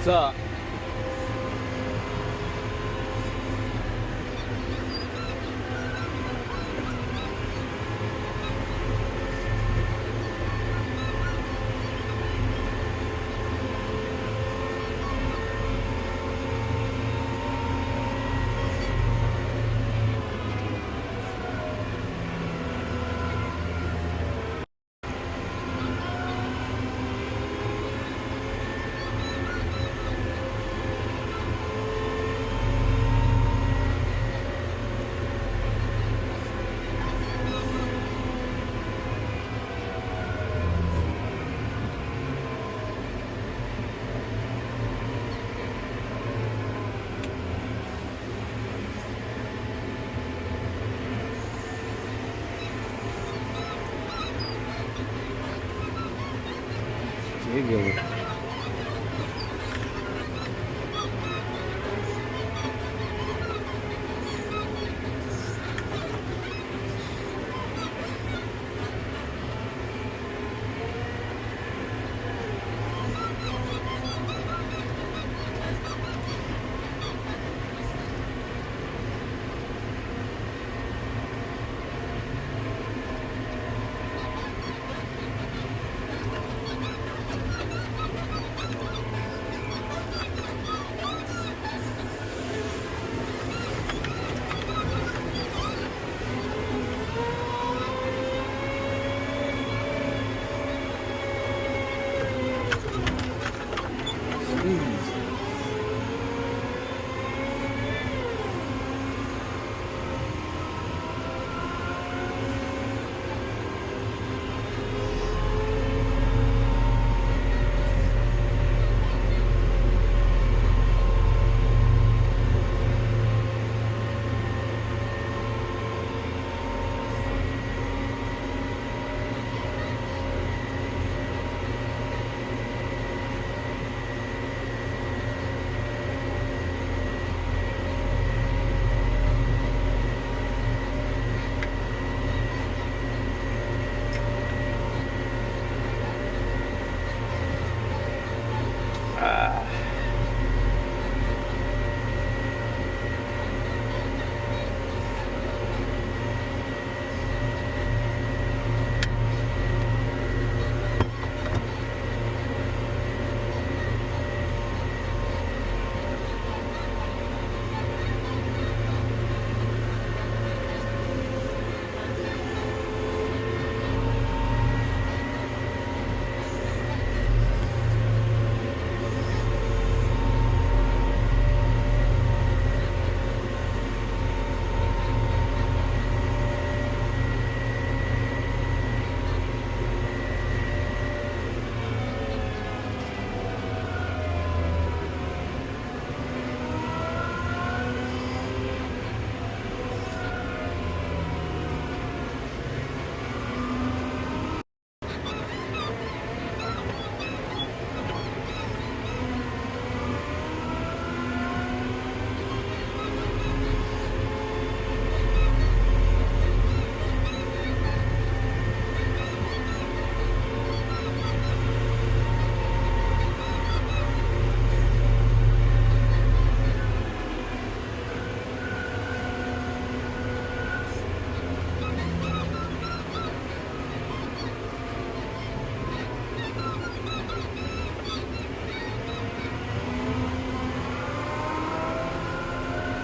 What's up? Jiggle.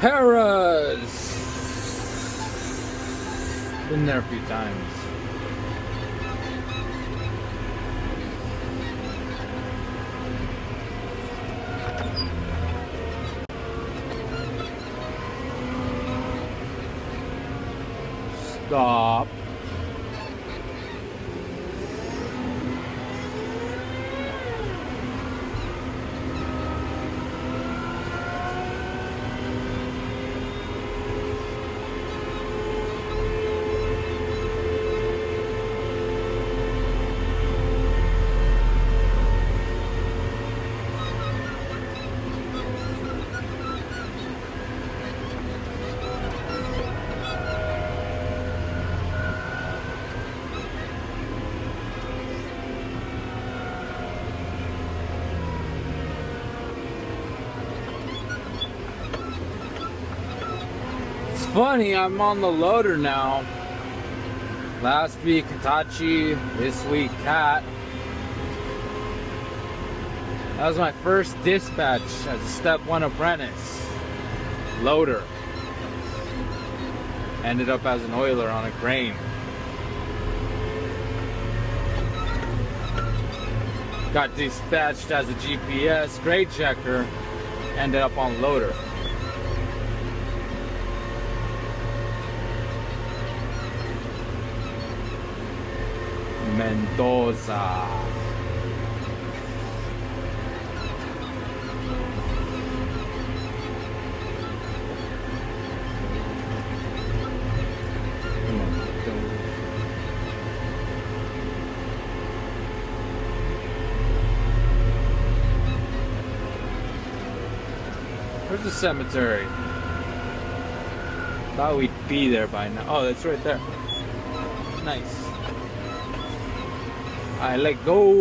Harrah's! Been there a few times. Stop. Funny, I'm on the loader now. Last week Hitachi, this week Cat. That was my first dispatch as a step 1 apprentice. Loader. Ended up as an oiler on a crane. Got dispatched as a GPS grade checker. Ended up on loader. Mendoza. Where's the cemetery? Thought we'd be there by now. Oh, that's right there. Nice. I let go.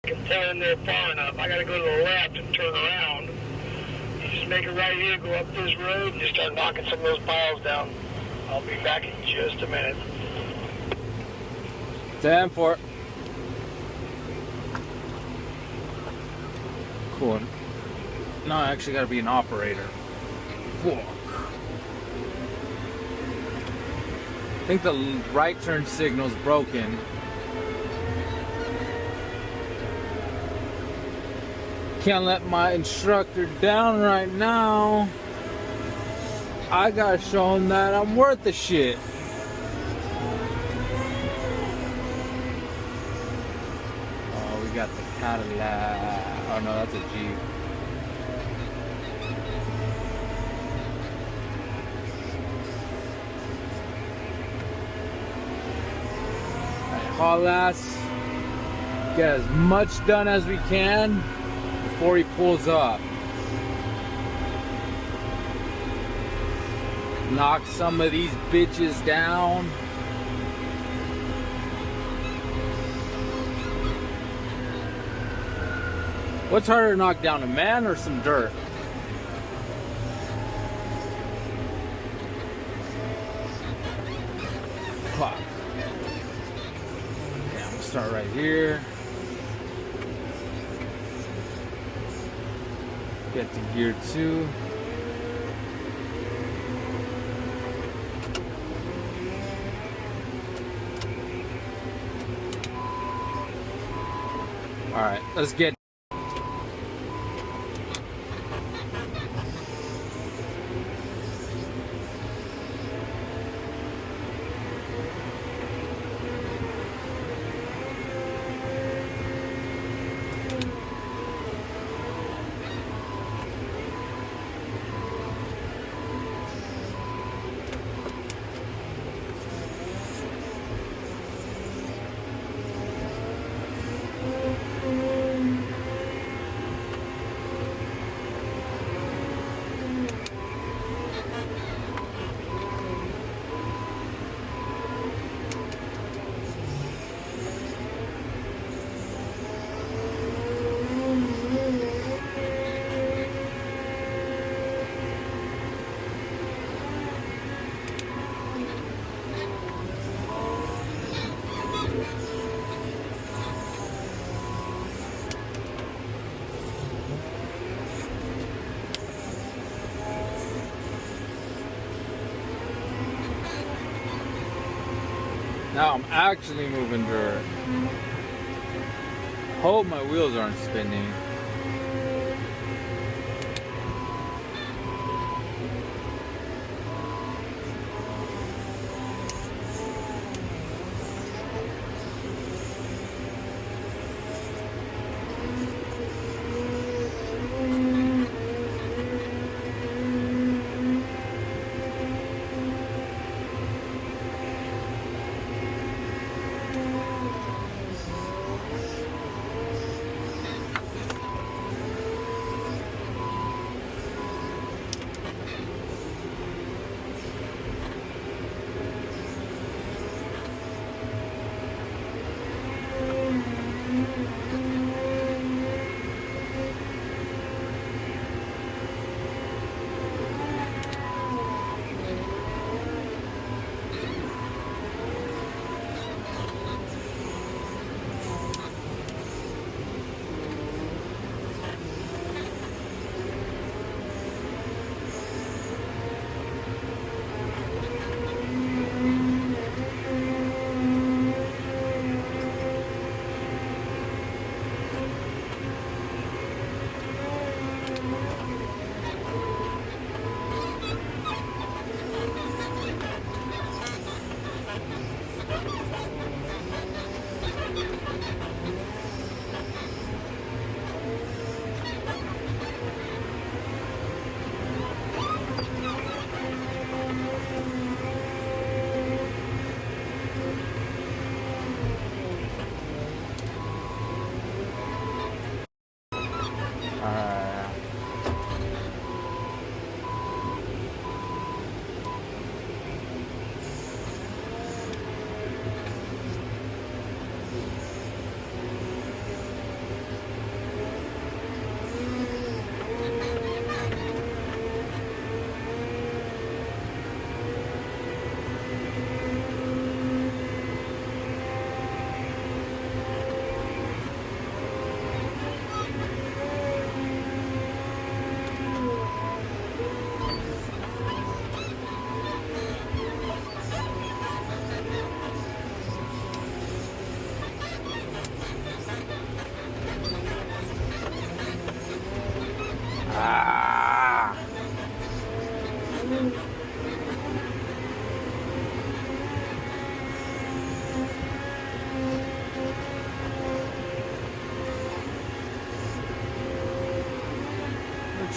I can turn there far enough. I gotta go to the left and turn around. You just make it right here, go up this road, and just start knocking some of those piles down. I'll be back in just a minute. 10-4. Cool. No, I actually gotta be an operator. Fuck. I think the right turn signal's broken. Can't let my instructor down right now. I gotta show him that I'm worth the shit. Oh, we got the Cadillac. Oh no, that's a Jeep. Alright, haul ass. Get as much done as we can before he pulls up. Knock some of these bitches down. What's harder to knock down, a man or some dirt? Fuck. Yeah, I'm gonna start right here. Get to gear 2. All right, let's get. Now I'm actually moving dirt. Hope my wheels aren't spinning.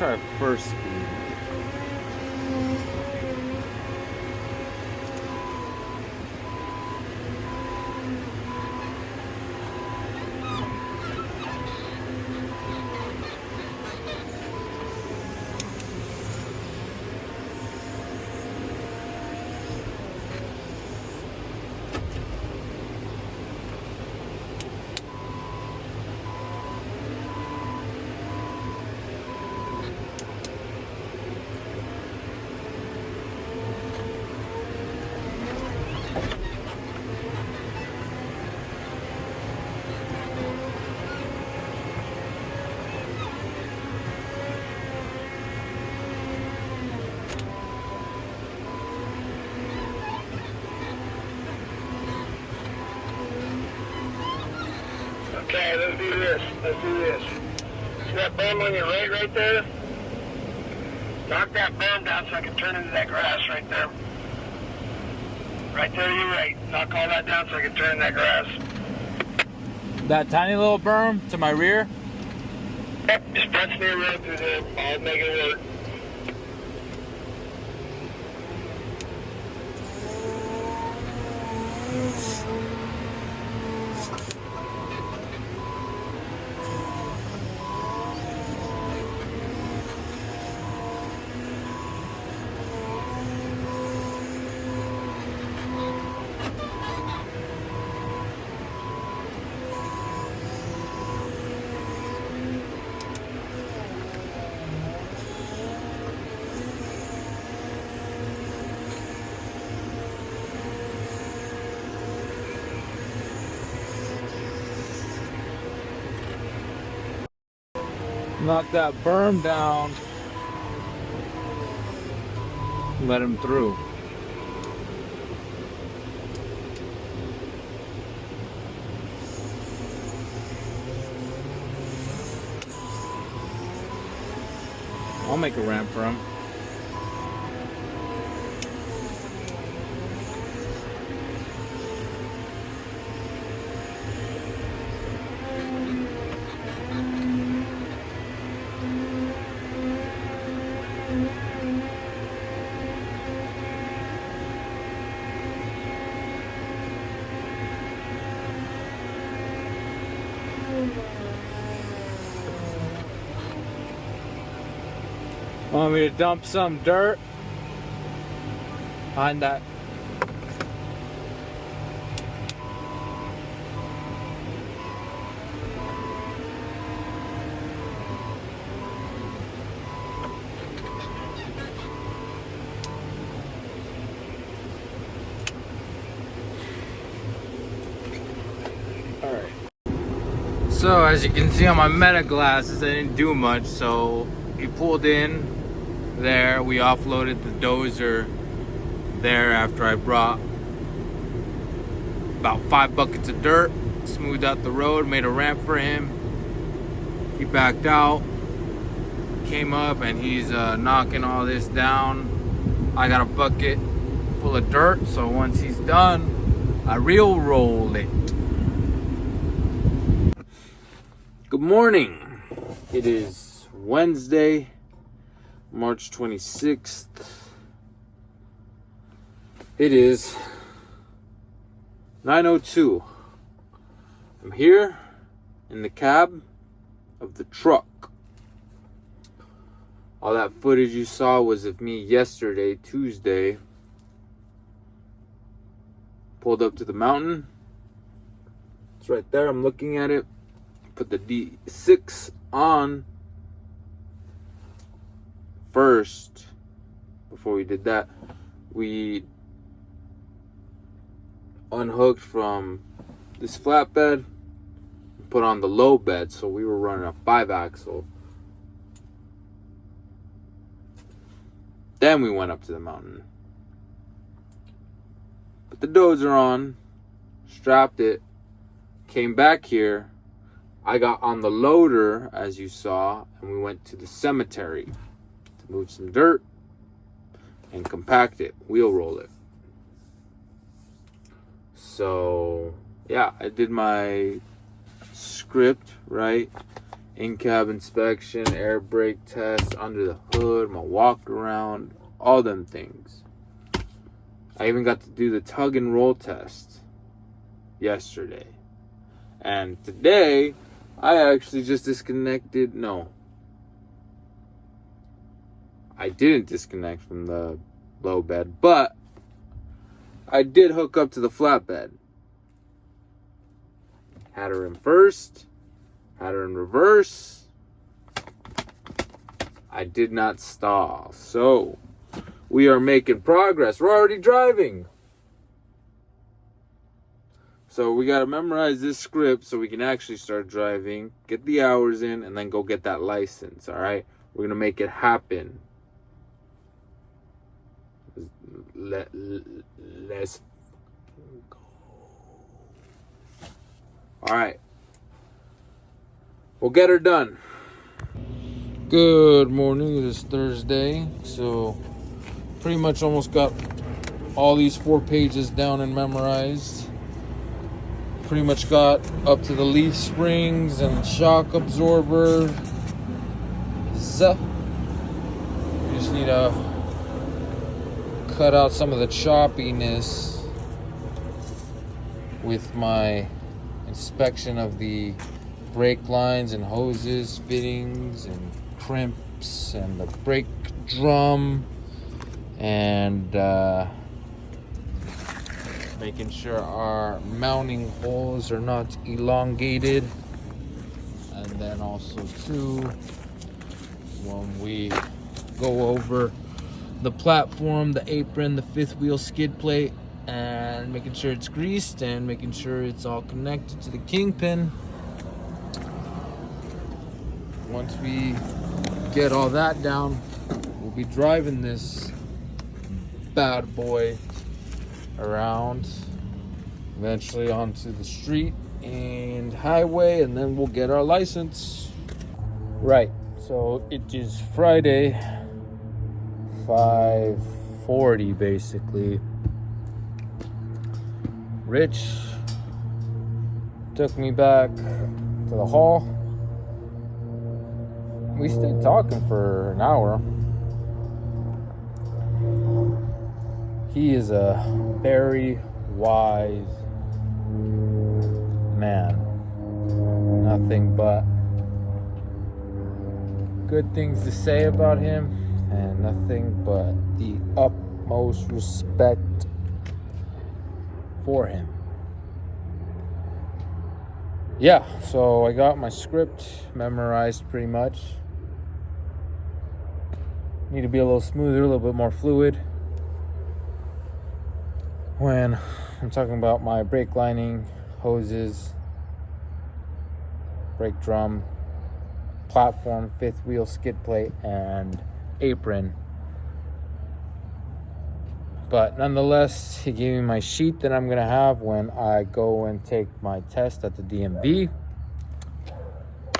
try first speed. Okay, let's do this. Let's do this. See that berm on your right there? Knock that berm down so I can turn into that grass right there. Right there to your right. Knock all that down so I can turn in that grass. That tiny little berm to my rear? Yep, just punch the road through there. I'll make it work. Knock that berm down. Let him through. I'll make a ramp for him. Want me to dump some dirt on that? Alright. So as you can see on my meta glasses, I didn't do much, so he pulled in there. We offloaded the dozer there after I brought about 5 buckets of dirt, smoothed out the road, made a ramp for him. He backed out, came up, and he's knocking all this down. I got a bucket full of dirt, so once he's done, I reel roll it. Good morning. It is Wednesday, March 26th. It is 9:02. I'm here in the cab of the truck. All that footage you saw was of me yesterday, Tuesday. Pulled up to the mountain. It's right there. I'm looking at it. Put the D6 on first. Before we did that, we unhooked from this flatbed, put on the low bed, so we were running a 5-axle. Then we went up to the mountain. Put the dozer on, strapped it, came back here. I got on the loader, as you saw, and we went to the cemetery to move some dirt and compact it, wheel roll it. So, yeah, I did my script, right? in-cab inspection, air brake test, under the hood, my walk around, all them things. I even got to do the tug and roll test yesterday. And today, I actually just disconnected. No, I didn't disconnect from the low bed, but I did hook up to the flatbed. Had her in first, had her in reverse. I did not stall. So, we are making progress. We're already driving. So we got to memorize this script so we can actually start driving, get the hours in, and then go get that license, all right? We're going to make it happen. Let's go. All right. We'll get her done. Good morning. It is Thursday. So pretty much almost got all these 4 pages down and memorized. Pretty much got up to the leaf springs and shock absorber. You just need to cut out some of the choppiness with my inspection of the brake lines and hoses, fittings and crimps and the brake drum, and making sure our mounting holes are not elongated. And then also too, when we go over the platform, the apron, the 5th wheel skid plate, and making sure it's greased and making sure it's all connected to the kingpin. Once we get all that down, we'll be driving this bad boy around, eventually onto the street and highway, and then we'll get our license. Right, so it is Friday, 5:40 basically. Rich took me back to the hall. We stayed talking for an hour. He is a very wise man. Nothing but good things to say about him, and nothing but the utmost respect for him. Yeah, so I got my script memorized pretty much. Need to be a little smoother, a little bit more fluid when I'm talking about my brake lining, hoses, brake drum, platform, 5th wheel skid plate, and apron. But nonetheless, he gave me my sheet that I'm going to have when I go and take my test at the DMV.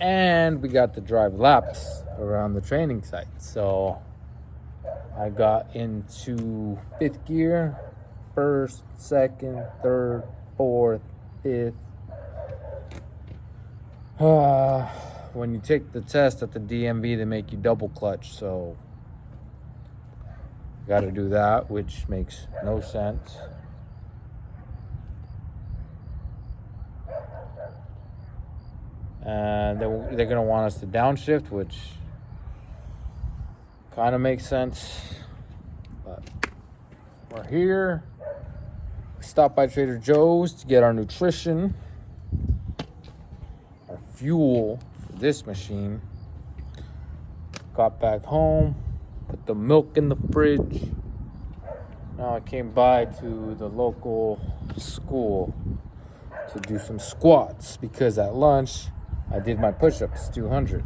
And we got to drive laps around the training site. So I got into 5th gear, 1st, 2nd, 3rd, 4th, 5th. When you take the test at the DMV, they make you double clutch. So got to do that, which makes no sense. And they're going to want us to downshift, which kind of makes sense. But we're here. We stopped by Trader Joe's to get our nutrition, our fuel for this machine. Got back home, put the milk in the fridge. Now I came by to the local school to do some squats, because at lunch I did my push-ups, 200.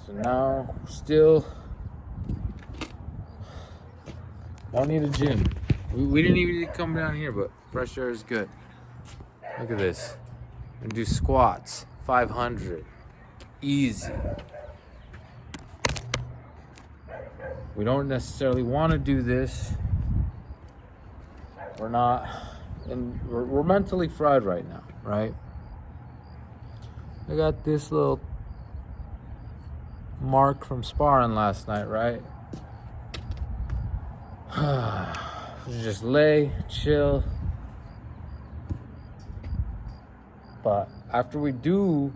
So now still don't need a gym. We didn't even need to come down here, but fresh air is good. Look at this. And do squats, 500, easy. We don't necessarily want to do this. We're mentally fried right now, right? I got this little mark from sparring last night, right? Just lay, chill. But after we do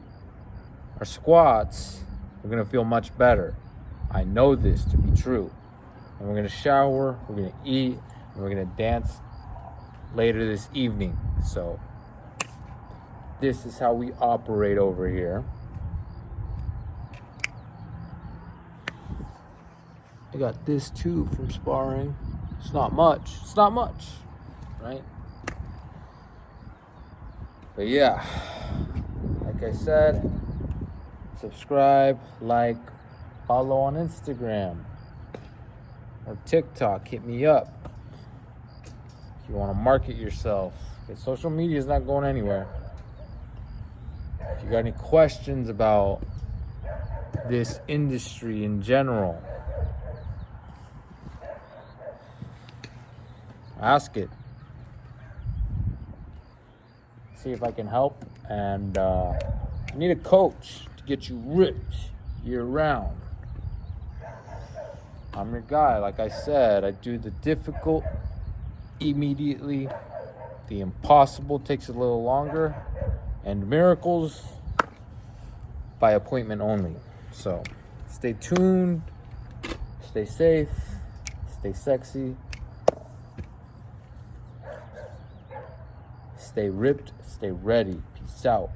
our squats, we're gonna feel much better. I know this to be true. And we're gonna shower, we're gonna eat, and we're gonna dance later this evening. So this is how we operate over here. I got this too from sparring. It's not much, right? But yeah, like I said, subscribe, like, follow on Instagram or TikTok. Hit me up if you want to market yourself. Because social media is not going anywhere. If you got any questions about this industry in general, ask it. See if I can help. And I need a coach to get you ripped year round. I'm your guy. Like I said, I do the difficult immediately. The impossible takes a little longer. And miracles by appointment only. So stay tuned. Stay safe. Stay sexy. Stay ripped, stay ready. Peace out.